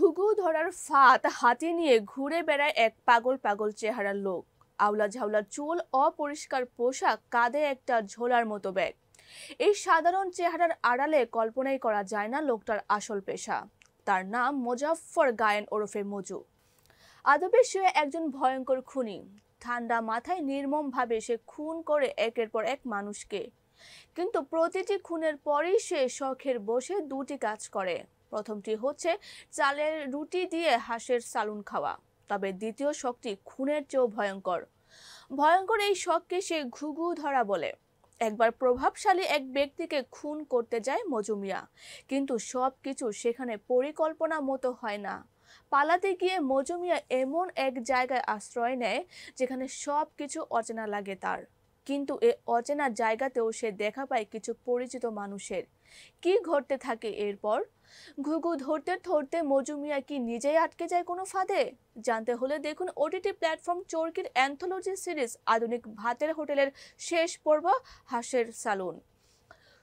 ঘুঘু ধরার ফাঁদ হাতে নিয়ে ঘুরে বেড়ায় এক পাগল পাগল চেহারার লোক। আউলা ঝাউলা চুল, অপরিষ্কার পোশাক, কাঁধে একটা ঝোলার মতো ব্যাগ। এই সাধারণ চেহারার আড়ালে কল্পনাই করা যায় না লোকটার আসল পেশা। তার নাম মোজাফফর গায়েন ওরফে মজু। আদবে সে একজন ভয়ঙ্কর খুনি। ঠান্ডা মাথায় নির্মমভাবে সে খুন করে একের পর এক মানুষকে। কিন্তু প্রতিটি খুনের পরই সে শখের বসে দুটি কাজ করে। প্রথমটি হচ্ছে চালের রুটি দিয়ে হাঁসের সালুন খাওয়া। তবে দ্বিতীয় শখটি খুনের চেয়েও ভয়ঙ্কর। ভয়ঙ্কর এই শখকে সে ঘুঘু ধরা বলে। একবার প্রভাবশালী এক ব্যক্তিকে খুন করতে যায় মজুমিয়া, কিন্তু সবকিছু সেখানে পরিকল্পনা মতো হয় না। পালাতে গিয়ে মজুমিয়া এমন এক জায়গায় আশ্রয় নেয় যেখানে সবকিছু অচেনা লাগে তার। কিন্তু এ অচেনা জায়গাতেও সে দেখা পায় কিছু পরিচিত মানুষের। কি ঘটতে থাকে এরপর? ঘুঘু ধরতে ধরতে মজুমিয়া কি নিজেই আটকে যায় কোনো ফাঁদে? জানতে হলে দেখুন ওটিটি প্ল্যাটফর্ম চরকির অ্যান্থোলজি সিরিজ আধুনিক ভাতের হোটেলের শেষ পর্ব, হাঁসের সালুন।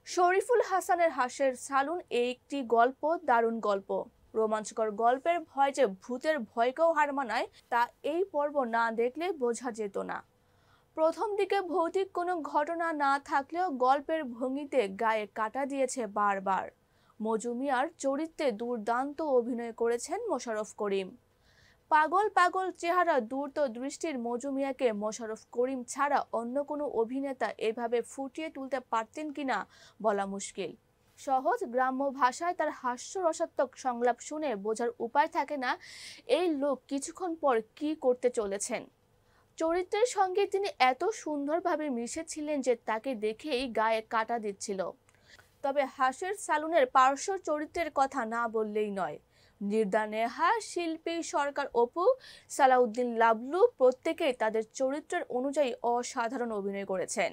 শরীফুল হাসানের হাঁসের সালুন একটি গল্প, দারুণ গল্প। রোমাঞ্চকর গল্পের ভয় যে ভূতের ভয়কেও হার মানায় তা এই পর্ব না দেখলে বোঝা যেত না। প্রথম দিকে ভৌতিক কোনো ঘটনা না থাকলেও গল্পের ভঙ্গিতে গায়ে কাটা দিয়েছে বারবার। মজুমিয়ার চরিত্রে দুর্দান্ত অভিনয় করেছেন মোশাররফ করিম। পাগল পাগল চেহারা, দ্রুত দৃষ্টির মজুমিয়াকে মোশাররফ করিম ছাড়া অন্য কোনো অভিনেতা এভাবে ফুটিয়ে তুলতে পারতেন কিনা বলা মুশকিল। সহজ গ্রাম্য ভাষায় তার হাস্যরসাত্মক সংলাপ শুনে বোঝার উপায় থাকে না এই লোক কিছুক্ষণ পর কি করতে চলেছেন। চরিত্রের সঙ্গে তিনি এত সুন্দরভাবে মিশেছিলেন যে তাকে দেখেই গায়ে কাটা দিচ্ছিল। তবে হাঁসের সালুনের পার্শ্ব চরিত্রের কথা না বললেই নয়। নির্দা নেহা, শিল্পী সরকার অপু, সালাউদ্দিন লাবলু প্রত্যেকেই তাদের চরিত্রের অনুযায়ী অসাধারণ অভিনয় করেছেন।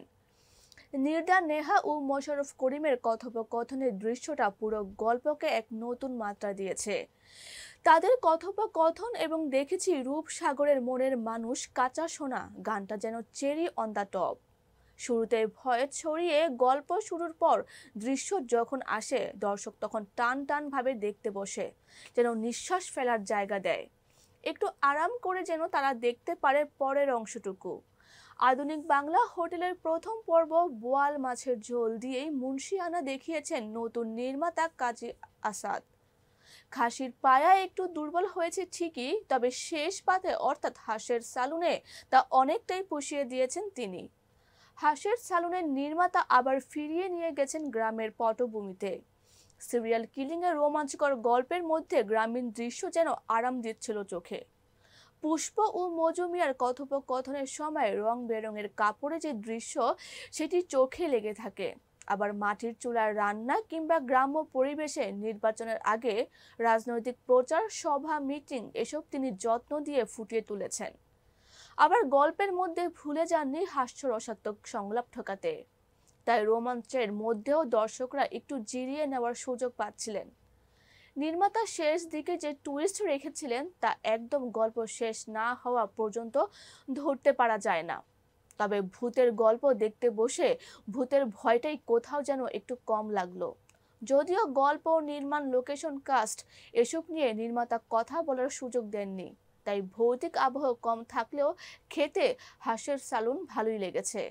নির্দা নেহা ও মোশাররফ করিমের কথোপকথনের দৃশ্যটা পুরো গল্পকে এক নতুন মাত্রা দিয়েছে। তাদের কথোপকথন এবং দেখেছি রূপসাগরের মনের মানুষ, কাঁচা সোনা গানটা যেন চেরি অন দ্য টপ। শুরুতে ভয় ছড়িয়ে গল্প শুরুর পর দৃশ্য যখন আসে দর্শক তখন টান টান ভাবে দেখতে বসে, যেন নিঃশ্বাস ফেলার জায়গা দেয়। একটু আরাম করে যেন তারা দেখতে পারে পরের অংশটুকু। আধুনিক বাংলা হোটেলের প্রথম পর্ব বোয়াল মাছের ঝোল দিয়েই মুন্সিয়ানা দেখিয়েছেন নতুন নির্মাতা কাজী আসাদ। খাসির পায়া একটু দুর্বল হয়েছে ঠিকই, তবে শেষ পাতে অর্থাৎ হাঁসের সালুনে তা অনেকটাই পুষিয়ে দিয়েছেন তিনি। হাঁসের সালুনের নির্মাতা আবার ফিরিয়ে নিয়ে গেছেন গ্রামের পটভূমিতে। সিরিয়াল কিলিং এর রোমাঞ্চকর গল্পের মধ্যে গ্রামীণ দৃশ্য যেন আরাম দিচ্ছিল চোখে। পুষ্প ও মজুমিয়ার কথোপকথনের সময় রং বেরঙের কাপড়ে যে দৃশ্য, সেটি চোখে লেগে থাকে। আবার মাটির চুলার রান্না কিংবা গ্রাম্য পরিবেশে নির্বাচনের আগে রাজনৈতিক প্রচার সভা, মিটিং এসব তিনি যত্ন দিয়ে ফুটিয়ে তুলেছেন। আবার গল্পের মধ্যে ভুলে যাননি হাস্যরসাত্মক সংলাপ ঠোকাতে। তাই রোমাঞ্চের মধ্যেও দর্শকরা একটু জিরিয়ে নেওয়ার সুযোগ পাচ্ছিলেন। নির্মাতা শেষ দিকে যে টুইস্ট রেখেছিলেন তা একদম গল্প শেষ না হওয়া পর্যন্ত ধরতে পারা যায় না। তবে ভূতের গল্প দেখতে বসে ভূতের ভয়টাই কোথাও যেন একটু কম লাগলো। যদিও গল্প, নির্মাণ, লোকেশন, কাস্ট এসব নিয়ে নির্মাতা কথা বলার সুযোগ দেননি, তাই ভৌতিক আবহ কম থাকলেও খেতে হাঁসের সালুন ভালোই লেগেছে।